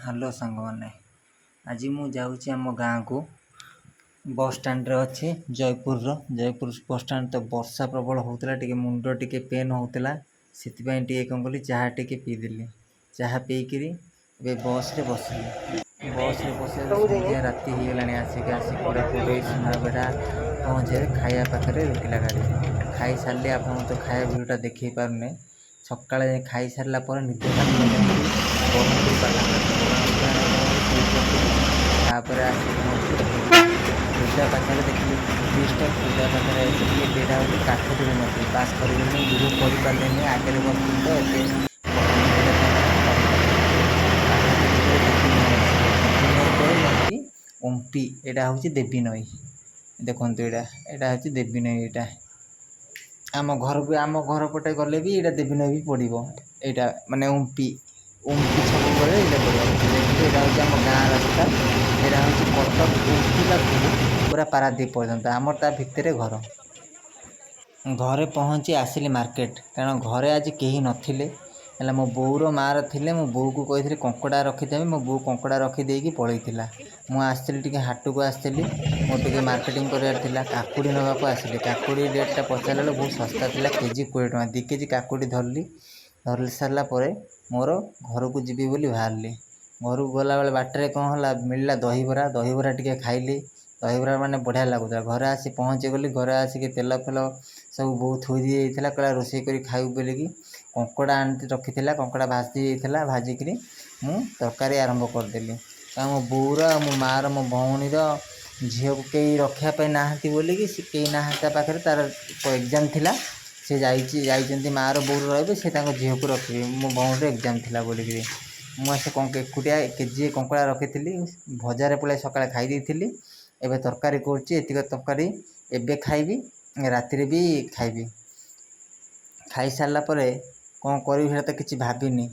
Hello सांग मैंने आज मु जाऊँगी आम गाँ को बस स्टैंड रे अच्छे जयपुर बस स्टैंड तो वर्षा प्रबल होता टे मुंड टे पेन होता से कौन कली चाह टे पीदेली चाह पीकरी बस रे बस संध्या राति हो गला आसिक कोरापुट सुनाबेड़ा पहुँचे खाया पाखे रुकिला गाड़ी खाई सारे आप तो खाया भिडियोटा देखी पारे सका खाई सारा पर निद तापर पूजा पाखे देखिए ब्रिजटा पूजा पाखे बेड़ा हो काठ भी नथी पास कर भिडियो कर पारे आगे बस तो ओम्पी यहाँ हूँ देवी नई देखो यहाँ हूँ देवी नई यहाँ आम घर पटे गले भी यहाँ देवी नई भी पड़ो यहाँ माने ओम्पी सब बड़े यहाँ हूँ आम गाँ रास्ता यहाँ हूँ कटक ओम्पी पाखु पूरा पारादीप पर्यंत आमर ता भितर घर घरे पहुँची आसिली मार्केट कारण घरे आज कहीं नथिले है मो बोर मार थे मो बो को कही कंकड़ा रखीदेवी मो बो कंकड़ा रखीदेकी पलैला मुझे टे हाट को आसती मोटे मार्केटिंग करार काकुड़ी नाक आसली काकुड़ी रेटा पचारा बहुत सस्ता था केजी 20 टଙ୍କା 2 केजी काकुड़ी धरली सारापर मोर घर को जीवी बोली बाहरली घर को गला बेले बाटर कौन है मिलला दहीबरा टे खाइली दहीबरा मैंने बढ़िया लगुता घरे आसी पहुँची गली घरे आसिक तेल फेल सब बहुत थोई दिया कला रोषे कर खाऊ बोलिकी कंकड़ा आनी रखी कंकड़ा भाजी जाता भाजिक मु तरकारी आरंभ करदेली मो बोर मो मार मो भौणीर झील को कई रखापी नहांती बोलिकी सी कई ना पाखे तार एग्जाम थिला से जाइए मार बोर रे से झील को रखी मो भौणीर एग्जाम थिला बोलिकी मुझे एकुटिया केजी कंकड़ा रखी भजार पड़े सका खाई एवं तरकारी कर तरकारी एवं खाइबी राति भी खाइबी खाई सारा पर कौन करी तो किसी भाविनी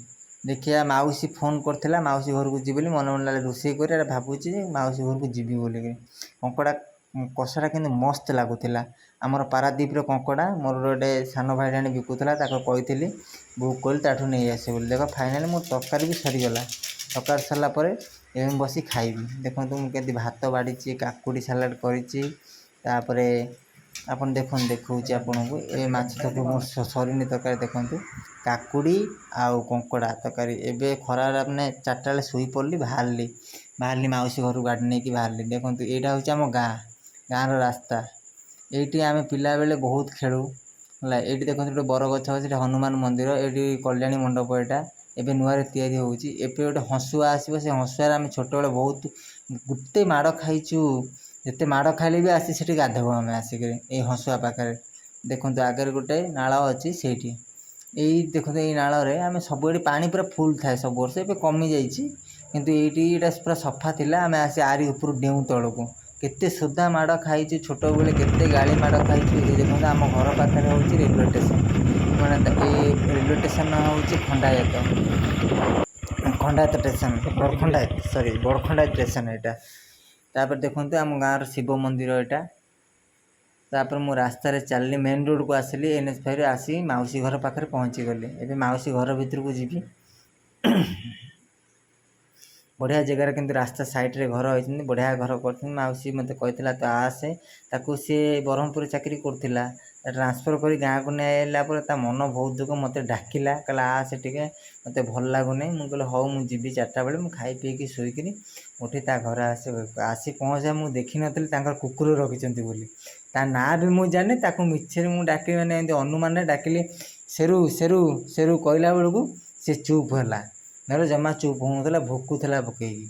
देखिए माउसी फोन करथिला माउसी घर को जी मन मन लगे रोषे कर भावुची माउसी घर को जीवी बोलिक कंकड़ा कषाटा कि मस्त लगुला आमर पारादीप कंकड़ा मोर गोटे सान भाई बिकुला कही बुक कल ताठू नहीं आसे बोली देख फाइनाल मोर तरकारी भी सरीगला तरकारी सारापर एवं बस खाइबी देखो मुझे भात बाड़ी काकुड़ी सालाड कर आपन देखो आपन को ए माछ तक मोर सरीनी तरकारी देखो काकुड़ी आउ कंकड़ा तरकारी एवं खरार मैंने 4टा बेले शुई पड़ली बाहरली माउसी घर गाड़ी नहीं कि बाहरली देखो यहाँ हूँ आम गाँव रास्ता ये आम पिला बेले बहुत खेलु है ये देखो गोटे बर गछ अच्छे हनुमान मंदिर ये कल्याणी मंडप यहाँ एवं नुआ तैयारी होती गोटे हंसुआ आसो से हंसुआर आम छोट बेले बहुत गोटे माड़ खाइचु जिते माड़ खाइले भी आसी से गाधव आम आसिक हंसुआ पाखे देखो आगे गोटे नाल अच्छी से यही देखो ये नाल आम सब पानी पूरा फुल थाए सब वर्ष ए कमी जाइए पूरा सफा थी आम आसी आरी ऊपर डेऊ तौक केते सुधा माड़ खाई छोट बेले केते गाड़ी माड़ खाई देखो आम घर पाखे हूँ रेलवे स्टेशन मैंने रेलवे स्टेशन हूँ खंडायत स्टेशन बड़खंडायत बड़खंडायत स्टेशन यहाँ तापर देखो आम गाँव शिव मंदिर यहाँ तापर मु रास्तार चलनी मेन रोड को आसली NH5 आसी माउसी घर पाखे पहुँची गली एवं माउसी घर भीतर को जीवी बढ़िया जगार किंतु रास्ता साइड रे घर होती बढ़िया घर कर माउसी मत कही तो आसे ताकू सी ब्रह्मपुर चाकरी करथिला ट्रांसफर कर गाँ को नहीं मन बहुत दुख मत डाकिला कहला आसे टे मत भल लगुनि मुझे हौ मुझी 4टा बेले मुझे खाई पीकी शोकि उठी घर आसी पहुँचा मुझे देखी नी कुकुर रखिंट बोली ता ना भी मुझे जाने मिछे मुझे डाक मैंने अनुमान डाकिली सेरू सेरू सेरू कहला बेलू सी चुप है नहले जमा चुप होता भुकुला भुकईकी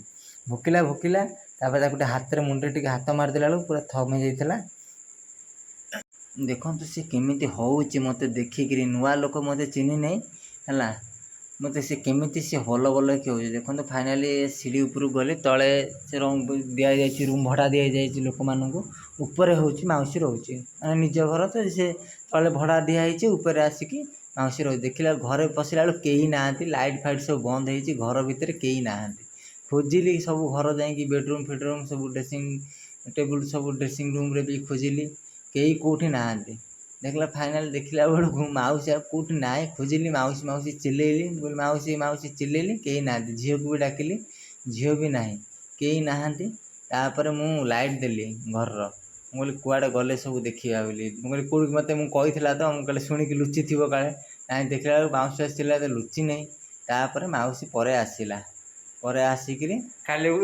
भुकिला गोटे हाथ में मुंडे टे हाथ मारदेला बेलू पूरा थमी जाइला देखो सी केमी हूँ मत देखिक नुआ लोक मत चिन्ह नहीं है मत सी केमी सी हल बल कि हो देखो फाइनाली सीढ़ी उपरू गले तले से दि जाए रूम भड़ा दि जाए लोक मानू उपर हूँ माउसी रोचे मैंने निज घर तो सी तले भड़ा दिखाई उपर आसिक माउसी रोचे देखला घरे पशिला बेलू कहीं ना लाइट फाइट सब बंद हो घर भितर कहीं ना खोजिली सब घर जा बेडरूम फेडरूम सब ड्रेसिंग टेबुल सब ड्रेसिंग रूम रे भी खोजिली कई कौटी ना देखला फाइनाल देखला बेलू माउसी कौटी ना खोजिली माउसी माउसी चिल्लैली बोली माउसी माउसी चिल्लैली कहीं ना झील को भी डाकिली ଝିଅ ବି ନାହିଁ, କେହି ନାହାନ୍ତି। ତାପରେ ମୁଁ ଲାଇଟ୍ ଦେଲି ଘରର, ମୁଁ କହିଲି କୁଆଡ଼େ ଗଲେ ସବୁ ଦେଖିବା ବୋଲି। ମୁଁ କହିଲି କେଉଁଠି ମୋତେ ମୁଁ କହିଥିଲା ତ, ମୁଁ କହିଲି ଶୁଣିକି ଲୁଚିଥିବ କାଳେ, ନାଇଁ ଦେଖିଲା ବେଳକୁ ମାଉସୀ ଆସିଥିଲା ତ ଲୁଚି ନାହିଁ। ତାପରେ ମାଉସୀ ପରେ ଆସିଲା, ପରେ ଆସିକିରି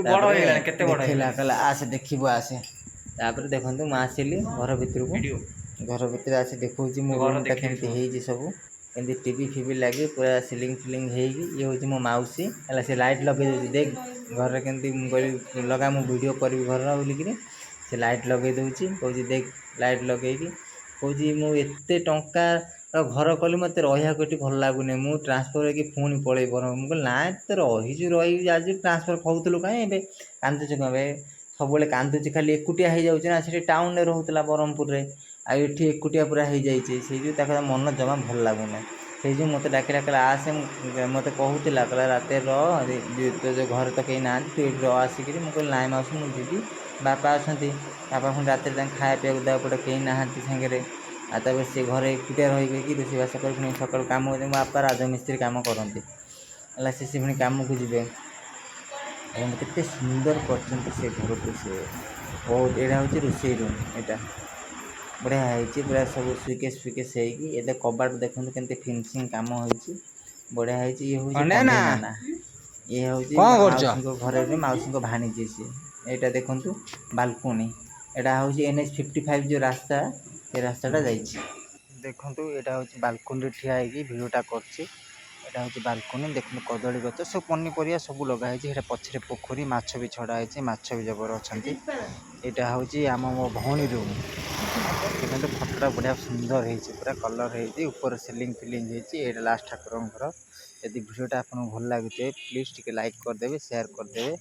ବଡ ତାପରେ ହେଇଗଲାଣି, କେତେ ବଡ ଦେଖେଇଲା, ହେଇଗଲାଣି? କହିଲା ଆସେ ଦେଖିବୁ ଆସେ। ତାପରେ ଦେଖନ୍ତୁ ମୁଁ ଆସିଲି ଘର ଭିତରକୁ, ଭିଡିଓ ଘର ଭିତରେ ଆସି ଦେଖଉଛି ମୋ ଘର ରୁମ୍ଟା ଦେଖିଲି କେମିତି ସବୁ। ହେଇଛି ସବୁ, କେମିତି ଟିଭି ଫିଭି ଲାଗି ପୁରା ସିଲିଂ ଫିଲିଂ ହେଇକି। ଇଏ ହେଉଛି ମୋ ମାଉସୀ ହେଲା, ସେ ଲାଇଟ୍ ଲଗେଇ ଦେଉଛି, ଦେଖ ଘରରେ କେମିତି, ମୁଁ କହିଲି ଲଗା ମୁଁ ଭିଡ଼ିଓ କରିବି ଘରର ବୋଲିକିରି, ସେ ଲାଇଟ୍ ଲଗେଇ ଦେଉଛି, କହୁଛି ଦେଖ ଲାଇଟ୍ ଲଗେଇକି କହୁଛି ମୁଁ ଏତେ ଟଙ୍କା ଘର କଲି, ମୋତେ ରହିବାକୁ ଏଠି ଭଲ ଲାଗୁନି, ମୁଁ ଟ୍ରାନ୍ସଫର୍ ହେଇକି ପୁଣି ପଳେଇ ବରଂ। ମୁଁ କହିଲି ନାଇଁ ତୁ ରହିଛୁ ଆଜି ଟ୍ରାନ୍ସଫର୍ କହୁଥିଲୁ କାହିଁ, ଏବେ କାନ୍ଦୁଛୁ କ'ଣ? ଏବେ ସବୁବେଳେ କାନ୍ଦୁଛି, ଖାଲି ଏକୁଟିଆ ହେଇଯାଉଛି ନା, ସେଠି ଟାଉନରେ ରହୁଥିଲା ବ୍ରହ୍ମପୁରରେ, ଆଉ ଏଠି ଏକୁଟିଆ ପୁରା ହେଇଯାଇଛି। ସେଇ ଯେଉଁ ତାଙ୍କର ମନ ଜମା ଭଲ ଲାଗୁନି। ସେଇ ଯେଉଁ ମୋତେ ଡାକିଲା, କହିଲା ଆସେ, ମୋତେ କହୁଥିଲା, କହିଲା ରାତିରେ ରହ, ଘରେ ତ କେହି ନାହାନ୍ତି, ତୁ ଏଇଠି ରହ ଆସିକିରି। ମୁଁ କହିଲି ନାଇଁ ମାଉସୀ ମୁଁ ଯିବି, ବାପା ଅଛନ୍ତି, ବାପା ପୁଣି ରାତିରେ ତାଙ୍କୁ ଖାଇବା ପିଇବାକୁ ଦେବାକୁ ପଡ଼େ, କେହି ନାହାନ୍ତି ସାଙ୍ଗରେ। ଆଉ ତାପରେ ସେ ଘରେ ଏକୁଟିଆ ରହିକି ରୋଷେଇବାସ କରି ପୁଣି ସକାଳୁ କାମ, ମୋ ବାପା ରାଜମିସ୍ତ୍ରୀ କାମ କରନ୍ତି ହେଲା, ସେ ପୁଣି କାମକୁ ଯିବେ। ଦେଖନ୍ତୁ କେତେ ସୁନ୍ଦର କରିଛନ୍ତି ସେ ଘରକୁ, ସେ ବହୁତ। ଏଇଟା ହେଉଛି ରୋଷେଇ ରୁମ୍, ଏଇଟା ବଢ଼ିଆ ହେଇଛି, ପୁରା ସବୁ ସୁଇକେସ୍ ଫୁଇକେସ୍ ହେଇକି। ଏବେ କବାଟ ଦେଖନ୍ତୁ କେମିତି ଫିନିସିଂ କାମ ହେଇଛି, ବଢ଼ିଆ ହେଇଛି। ଇଏ ହେଉଛି କଣ୍ଢେଇ ନନା, ଇଏ ହେଉଛି କଣ କରୁଛ? ମାଉସୀଙ୍କ ଘରେ, ମାଉସୀଙ୍କ ଭାଣିଜୀ ସିଏ। ଏଇଟା ଦେଖନ୍ତୁ ବାଲକୋନି, ଏଇଟା ହେଉଛି NH-55 ଯେଉଁ ରାସ୍ତା, ସେ ରାସ୍ତାଟା ଯାଇଛି। ଦେଖନ୍ତୁ ଏଇଟା ହେଉଛି ବାଲକୋନିରେ ଠିଆ ହେଇକି ଭିଡ଼ିଓଟା କରୁଛି। ଏଇଟା ହେଉଛି ବାଲକୋନି, ଦେଖନ୍ତୁ କଦଳୀ ଗଛ, ସବୁ ପନିପରିବା ସବୁ ଲଗା ହେଇଛି। ସେଇଟା ପଛରେ ପୋଖରୀ, ମାଛ ବି ଛଡ଼ା ହେଇଛି, ମାଛ ବି ଜବର ଅଛନ୍ତି। ଏଇଟା ହେଉଛି ମୋ ଭଉଣୀ ରୁମ୍, ଦେଖନ୍ତୁ ଫଟୋଟା ବଢ଼ିଆ ସୁନ୍ଦର ହେଇଛି, ପୁରା କଲର୍ ହେଇଛି, ଉପରେ ସିଲିଂ ଫିଲିଂ ହେଇଛି। ଏଇଟା ଲାଷ୍ଟ ଠାକୁରଙ୍କ ଘର। ଯଦି ଭିଡ଼ିଓଟା ଆପଣଙ୍କୁ ଭଲ ଲାଗୁଥିବେ ପ୍ଲିଜ୍ ଟିକେ ଲାଇକ୍ କରିଦେବେ, ସେୟାର କରିଦେବେ।